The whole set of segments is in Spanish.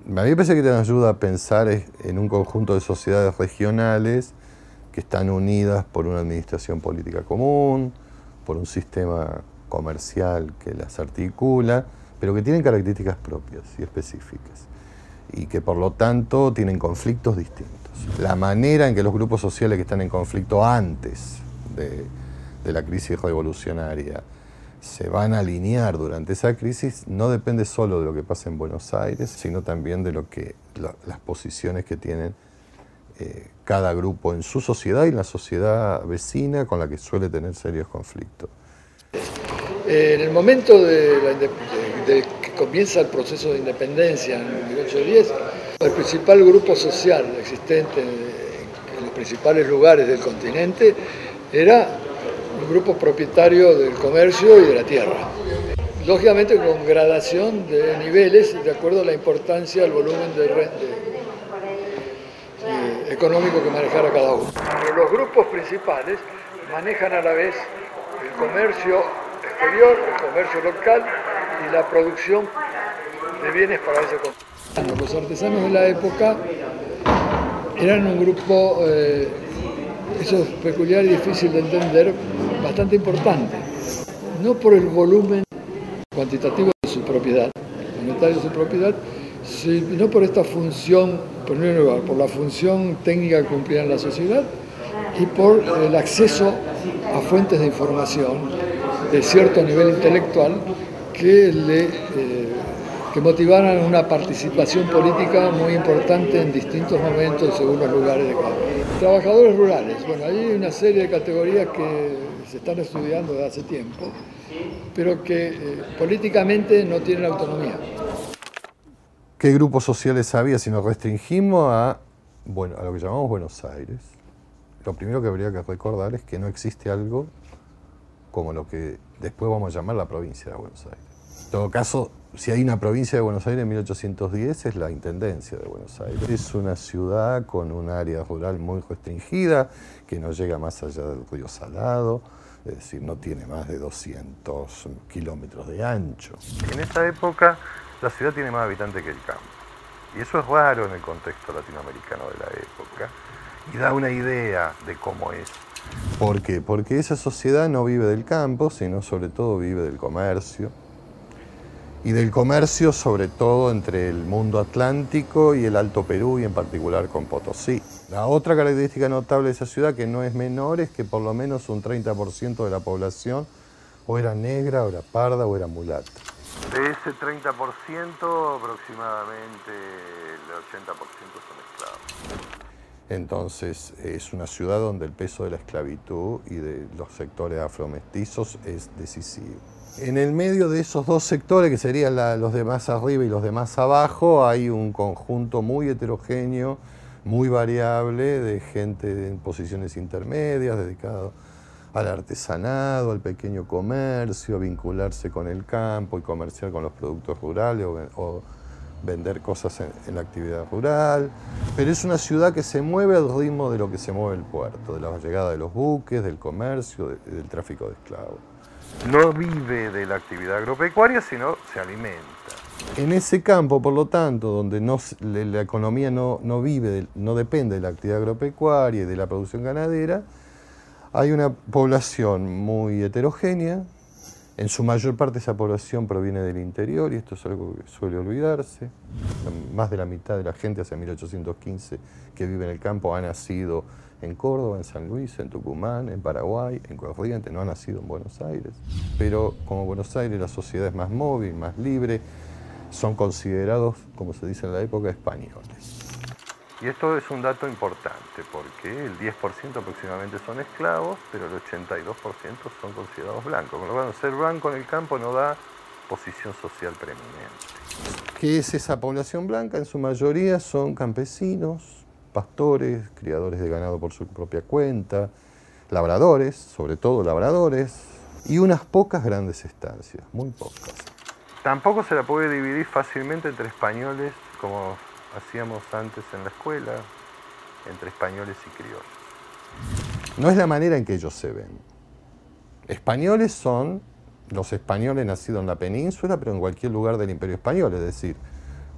A mí me parece que nos ayuda a pensar en un conjunto de sociedades regionales que están unidas por una administración política común, por un sistema comercial que las articula, pero que tienen características propias y específicas, y que por lo tanto tienen conflictos distintos. La manera en que los grupos sociales que están en conflicto antes de la crisis revolucionaria se van a alinear durante esa crisis no depende solo de lo que pasa en Buenos Aires, sino también de las posiciones que tienen cada grupo en su sociedad y en la sociedad vecina con la que suele tener serios conflictos. En el momento de que comienza el proceso de independencia en 1810, el principal grupo social existente en los principales lugares del continente era un grupo propietario del comercio y de la tierra. Lógicamente con gradación de niveles de acuerdo a la importancia del volumen económico que manejara cada uno. Los grupos principales manejan a la vez el comercio exterior, el comercio local y la producción de bienes para ese comercio. Los artesanos de la época eran un grupo, eso es peculiar y difícil de entender, bastante importante. No por el volumen cuantitativo de su propiedad, monetario de su propiedad, sino por esta función, en primer lugar, por la función técnica que cumplía en la sociedad y por el acceso a fuentes de información de cierto nivel intelectual que motivaran una participación política muy importante en distintos momentos según los lugares de cada uno. Trabajadores rurales, bueno, hay una serie de categorías que se están estudiando desde hace tiempo, pero que políticamente no tienen autonomía. ¿Qué grupos sociales había si nos restringimos a lo que llamamos Buenos Aires? Lo primero que habría que recordar es que no existe algo como lo que después vamos a llamar la provincia de Buenos Aires. En todo caso, si hay una provincia de Buenos Aires en 1810 es la Intendencia de Buenos Aires. Es una ciudad con un área rural muy restringida que no llega más allá del río Salado, es decir, no tiene más de 200 kilómetros de ancho. En esa época la ciudad tiene más habitantes que el campo. Y eso es raro en el contexto latinoamericano de la época y da una idea de cómo es. ¿Por qué? Porque esa sociedad no vive del campo, sino sobre todo vive del comercio. Y del comercio sobre todo entre el mundo atlántico y el Alto Perú y en particular con Potosí. La otra característica notable de esa ciudad, que no es menor, es que por lo menos un 30% de la población o era negra, o era parda, o era mulata. De ese 30%, aproximadamente el 80% son esclavos. Entonces, es una ciudad donde el peso de la esclavitud y de los sectores afromestizos es decisivo. En el medio de esos dos sectores, que serían los de más arriba y los de más abajo, hay un conjunto muy heterogéneo, muy variable, de gente en posiciones intermedias, dedicado al artesanado, al pequeño comercio, a vincularse con el campo y comerciar con los productos rurales o vender cosas en la actividad rural. Pero es una ciudad que se mueve al ritmo de lo que se mueve el puerto, de la llegada de los buques, del comercio, del tráfico de esclavos. No vive de la actividad agropecuaria, sino se alimenta. En ese campo, por lo tanto, donde la economía no depende de la actividad agropecuaria y de la producción ganadera, hay una población muy heterogénea. En su mayor parte esa población proviene del interior, y esto es algo que suele olvidarse. Más de la mitad de la gente hacia 1815 que vive en el campo ha nacido en Córdoba, en San Luis, en Tucumán, en Paraguay, en Corrientes, no ha nacido en Buenos Aires. Pero como Buenos Aires la sociedad es más móvil, más libre, son considerados, como se dice en la época, españoles. Y esto es un dato importante porque el 10% aproximadamente son esclavos, pero el 82% son considerados blancos. Con lo cual, ser blanco en el campo no da posición social preeminente. ¿Qué es esa población blanca? En su mayoría son campesinos, pastores, criadores de ganado por su propia cuenta, labradores, sobre todo labradores, y unas pocas grandes estancias, muy pocas. Tampoco se la puede dividir fácilmente entre españoles, como hacíamos antes en la escuela, entre españoles y criollos. No es la manera en que ellos se ven. Españoles son los españoles nacidos en la península, pero en cualquier lugar del Imperio Español, es decir,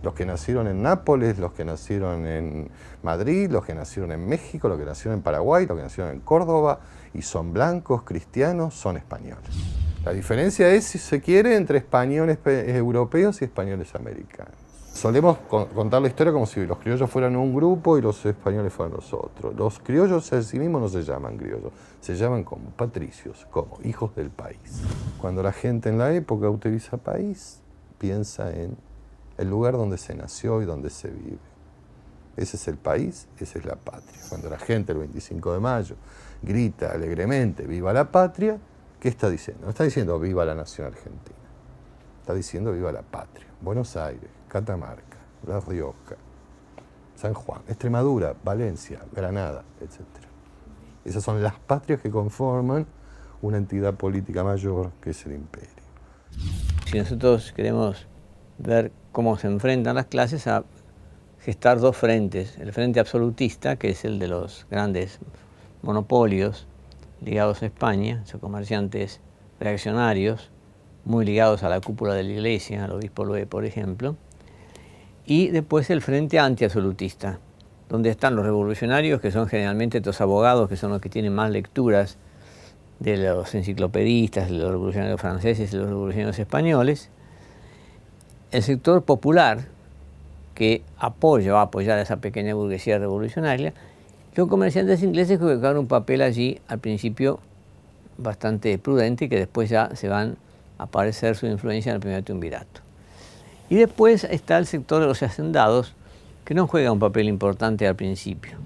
los que nacieron en Nápoles, los que nacieron en Madrid, los que nacieron en México, los que nacieron en Paraguay, los que nacieron en Córdoba, y son blancos, cristianos, son españoles. La diferencia es, si se quiere, entre españoles europeos y españoles americanos. Solemos contar la historia como si los criollos fueran un grupo y los españoles fueran los otros. Los criollos en sí mismos no se llaman criollos, se llaman como patricios, como hijos del país. Cuando la gente en la época utiliza país, piensa en el lugar donde se nació y donde se vive. Ese es el país, esa es la patria. Cuando la gente el 25 de mayo grita alegremente ¡viva la patria!, ¿qué está diciendo? No está diciendo ¡viva la nación argentina! Está diciendo ¡viva la patria! Buenos Aires, Catamarca, La Rioja, San Juan, Extremadura, Valencia, Granada, etc. Esas son las patrias que conforman una entidad política mayor que es el imperio. Si nosotros queremos ver cómo se enfrentan las clases, a gestar dos frentes. El frente absolutista, que es el de los grandes monopolios ligados a España, son comerciantes reaccionarios, muy ligados a la cúpula de la Iglesia, al obispo Loé, por ejemplo. Y después el frente antiabsolutista, donde están los revolucionarios, que son generalmente estos abogados, que son los que tienen más lecturas de los enciclopedistas, de los revolucionarios franceses y los revolucionarios españoles. El sector popular, que apoya o va a apoyar a esa pequeña burguesía revolucionaria, los comerciantes ingleses que jugaron un papel allí al principio bastante prudente y que después ya se van a aparecer su influencia en el primer triunvirato. Y después está el sector de los hacendados, que no juega un papel importante al principio.